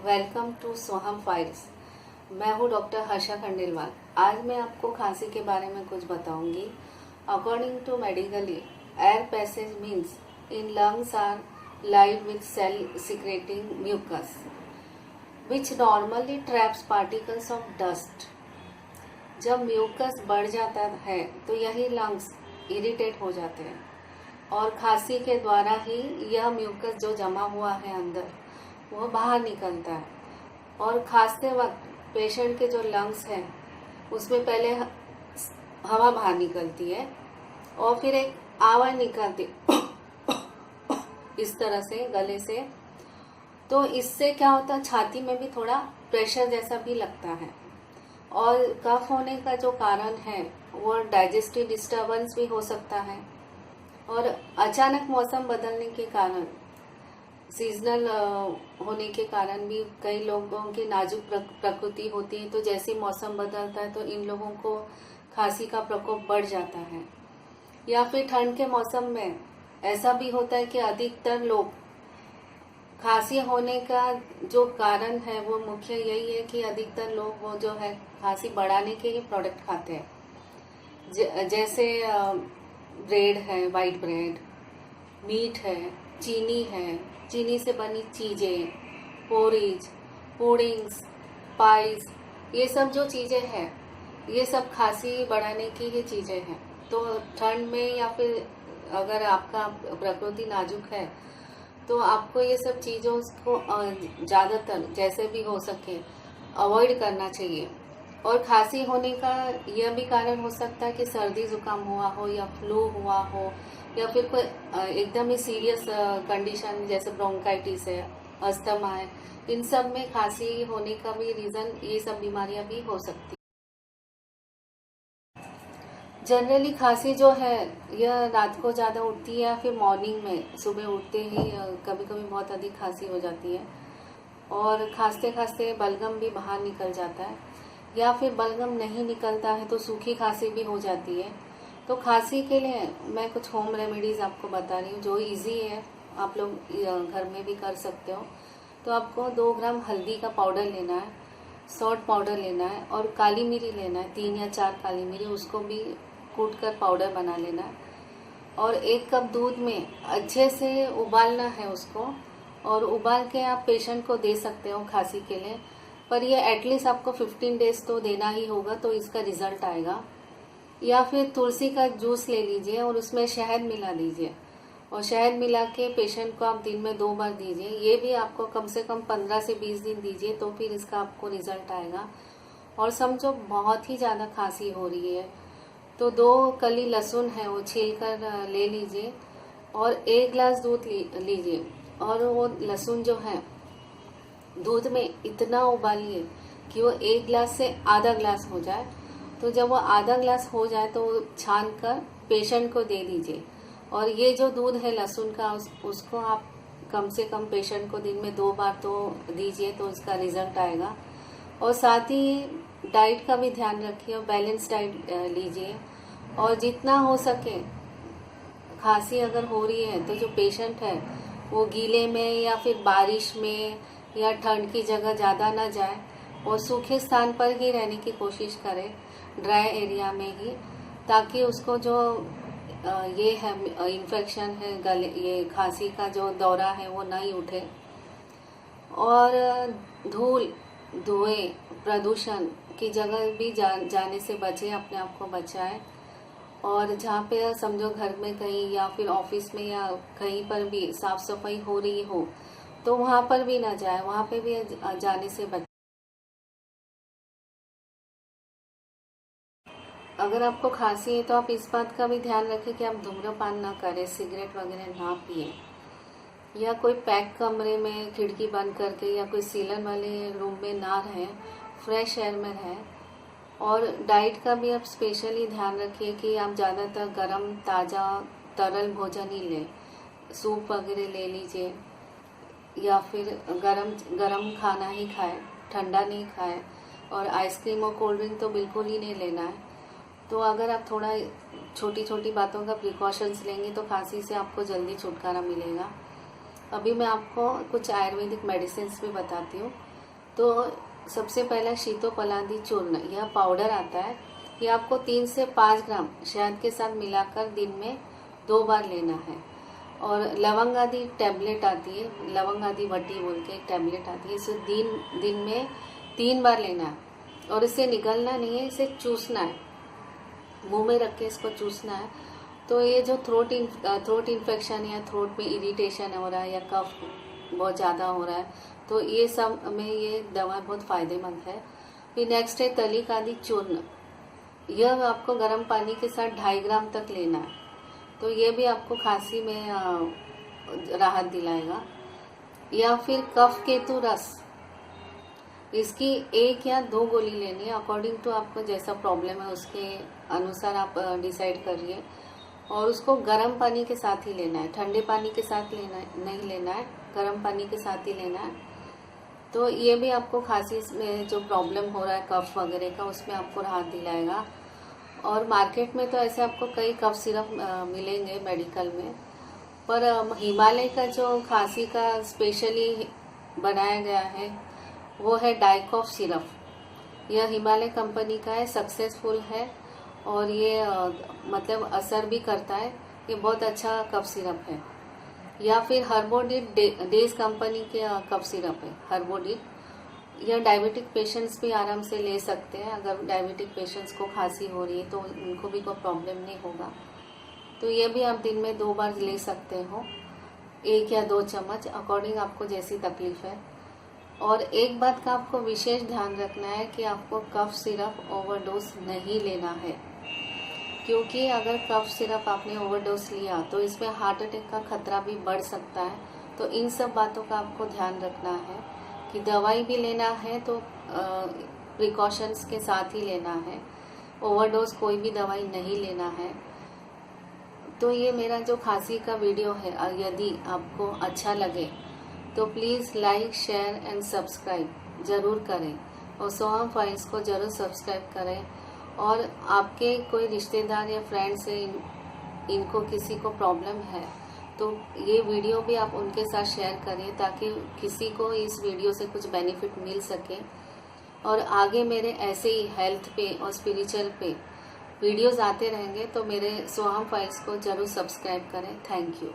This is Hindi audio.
Welcome to Soham files. मैं हूँ डॉक्टर हर्षा खंडेलवाल। आज मैं आपको खांसी के बारे में कुछ बताऊंगी। According to medically, air passage means in lungs are live with cell secreting mucus which normally traps particles of dust. जब म्यूकस बढ़ जाता है तो यही लंग्स इरिटेट हो जाते हैं और खांसी के द्वारा ही यह म्यूकस जो जमा हुआ है अंदर वो बाहर निकलता है। और खांसते वक्त पेशेंट के जो लंग्स हैं उसमें पहले हवा बाहर निकलती है और फिर एक आवाज निकलती इस तरह से गले से। तो इससे क्या होता है, छाती में भी थोड़ा प्रेशर जैसा भी लगता है। और कफ होने का जो कारण है वो डाइजेस्टिव डिस्टर्बेंस भी हो सकता है। और अचानक मौसम बदलने के कारण, सीजनल होने के कारण भी कई लोगों की नाजुक प्रकृति होती है, तो जैसे मौसम बदलता है तो इन लोगों को खांसी का प्रकोप बढ़ जाता है। या फिर ठंड के मौसम में ऐसा भी होता है कि अधिकतर लोग खांसी होने का जो कारण है वो मुख्य यही है कि अधिकतर लोग वो जो है खांसी बढ़ाने के ही प्रोडक्ट खाते हैं, जैसे ब्रेड है, वाइट ब्रेड, मीट है, चीनी है, चीनी से बनी चीज़ें, पोरीज, पुडिंग्स, पाइस, ये सब जो चीज़ें हैं ये सब खांसी बढ़ाने की ही चीज़ें हैं। तो ठंड में या फिर अगर आपका प्रकृति नाजुक है तो आपको ये सब चीज़ों को ज़्यादातर जैसे भी हो सके अवॉइड करना चाहिए। और खांसी होने का यह भी कारण हो सकता है कि सर्दी जुकाम हुआ हो या फ्लू हुआ हो या फिर कोई एकदम ही सीरियस कंडीशन जैसे ब्रोंकाइटिस है, अस्थमा है। इन सब में खांसी होने का भी रीज़न ये सब बीमारियां भी हो सकती है। जनरली खांसी जो है यह रात को ज़्यादा उठती है या फिर मॉर्निंग में सुबह उठते ही कभी कभी बहुत अधिक खांसी हो जाती है और खांसते खांसते बलगम भी बाहर निकल जाता है, या फिर बलगम नहीं निकलता है तो सूखी खांसी भी हो जाती है। तो खांसी के लिए मैं कुछ होम रेमेडीज़ आपको बता रही हूँ जो इजी है, आप लोग घर में भी कर सकते हो। तो आपको 2 ग्राम हल्दी का पाउडर लेना है, सॉल्ट पाउडर लेना है और काली मिरी लेना है, 3 या 4 काली मिरी, उसको भी कूट कर पाउडर बना लेना है। और 1 कप दूध में अच्छे से उबालना है उसको, और उबाल के आप पेशेंट को दे सकते हो खांसी के लिए, पर ये एटलीस्ट आपको 15 डेज तो देना ही होगा तो इसका रिजल्ट आएगा। या फिर तुलसी का जूस ले लीजिए और उसमें शहद मिला दीजिए और शहद मिला के पेशेंट को आप दिन में 2 बार दीजिए। ये भी आपको कम से कम 15 से 20 दिन दीजिए तो फिर इसका आपको रिजल्ट आएगा। और समझो बहुत ही ज़्यादा खांसी हो रही है तो 2 कली लहसुन है वो छील कर ले लीजिए और 1 गिलास दूध लीजिए और वो लहसुन जो है दूध में इतना उबालिए कि वो 1 गिलास से आधा गिलास हो जाए। तो जब वो आधा गिलास हो जाए तो छान कर पेशेंट को दे दीजिए। और ये जो दूध है लहसुन का उसको आप कम से कम पेशेंट को दिन में 2 बार तो दीजिए तो इसका रिजल्ट आएगा। और साथ ही डाइट का भी ध्यान रखिए और बैलेंस डाइट लीजिए। और जितना हो सके खांसी अगर हो रही है तो जो पेशेंट है वो गीले में या फिर बारिश में या ठंड की जगह ज़्यादा ना जाए और सूखे स्थान पर ही रहने की कोशिश करें, ड्राई एरिया में ही, ताकि उसको जो ये है इन्फेक्शन है गले, ये खांसी का जो दौरा है वो नहीं उठे। और धूल, धुएं, प्रदूषण की जगह भी जाने से बचें, अपने आप को बचाएं। और जहाँ पे समझो घर में कहीं या फिर ऑफिस में या कहीं पर भी साफ सफाई हो रही हो तो वहाँ पर भी ना जाए, वहाँ पे भी जाने से बचें। अगर आपको खांसी है तो आप इस बात का भी ध्यान रखें कि आप धूम्रपान ना करें, सिगरेट वगैरह ना पिए, या कोई पैक कमरे में खिड़की बंद करके या कोई सीलन वाले रूम में ना रहें, फ्रेश एयर में रहें। और डाइट का भी आप स्पेशली ध्यान रखिए कि आप ज़्यादातर गरम ताज़ा तरल भोजन ही लें, सूप वगैरह ले लीजिए या फिर गरम खाना ही खाएं, ठंडा नहीं खाएं। और आइसक्रीम और कोल्ड ड्रिंक तो बिल्कुल ही नहीं लेना है। तो अगर आप थोड़ा छोटी छोटी बातों का प्रिकॉशंस लेंगे तो खांसी से आपको जल्दी छुटकारा मिलेगा। अभी मैं आपको कुछ आयुर्वेदिक मेडिसिन भी बताती हूँ तो सबसे पहला शीतोपलादी चूर्ण, यह पाउडर आता है। ये आपको 3 से 5 ग्राम शहद के साथ मिलाकर दिन में 2 बार लेना है। और लवंग आदि टैबलेट आती है, लवंग आदि वटी बोल के एक टैबलेट आती है, इसे दिन में 3 बार लेना है। और इसे निगलना नहीं है, इसे चूसना है, मुंह में रख के इसको चूसना है। तो ये जो थ्रोट इन्फेक्शन या थ्रोट में इरिटेशन हो रहा है या कफ बहुत ज़्यादा हो रहा है, तो ये सब में ये दवा बहुत फ़ायदेमंद है। फिर नेक्स्ट है तलिक आदि चूर्ण, यह आपको गर्म पानी के साथ 2.5 ग्राम तक लेना है। तो ये भी आपको खांसी में राहत दिलाएगा। या फिर कफ केतु रस, इसकी 1 या 2 गोली लेनी है, अकॉर्डिंग टू आपको जैसा प्रॉब्लम है उसके अनुसार आप डिसाइड करिए। और उसको गर्म पानी के साथ ही लेना है, ठंडे पानी के साथ नहीं लेना है, गर्म पानी के साथ ही लेना है। तो ये भी आपको खांसी में जो प्रॉब्लम हो रहा है कफ वगैरह का, उसमें आपको राहत दिलाएगा। और मार्केट में तो ऐसे आपको कई कफ सिरप मिलेंगे मेडिकल में, पर हिमालय का जो खांसी का स्पेशली बनाया गया है वो है डाइकॉफ सिरप। यह हिमालय कंपनी का है, सक्सेसफुल है और ये मतलब असर भी करता है। ये बहुत अच्छा कफ सिरप है। या फिर हर्बोडिट डेज कंपनी के कफ सिरप है हर्बोडिट। यह डायबिटिक पेशेंट्स भी आराम से ले सकते हैं। अगर डायबिटिक पेशेंट्स को खांसी हो रही है तो उनको भी कोई प्रॉब्लम नहीं होगा। तो ये भी आप दिन में 2 बार ले सकते हो, 1 या 2 चम्मच, अकॉर्डिंग आपको जैसी तकलीफ है। और एक बात का आपको विशेष ध्यान रखना है कि आपको कफ सिरप ओवरडोज नहीं लेना है, क्योंकि अगर कफ सिरप आपने ओवरडोज लिया तो इसमें हार्ट अटैक का खतरा भी बढ़ सकता है। तो इन सब बातों का आपको ध्यान रखना है कि दवाई भी लेना है तो प्रिकॉशंस के साथ ही लेना है, ओवरडोज कोई भी दवाई नहीं लेना है। तो ये मेरा जो खांसी का वीडियो है, यदि आपको अच्छा लगे तो please like, share and subscribe ज़रूर करें। और सोहम फाइल्स को ज़रूर सब्सक्राइब करें। और आपके कोई रिश्तेदार या फ्रेंड्स हैं, इनको किसी को प्रॉब्लम है तो ये वीडियो भी आप उनके साथ शेयर करें, ताकि किसी को इस वीडियो से कुछ बेनिफिट मिल सके। और आगे मेरे ऐसे ही हेल्थ पे और स्पिरिचुअल पे वीडियोस आते रहेंगे, तो मेरे सोहम फाइल्स को ज़रूर सब्सक्राइब करें। Thank you.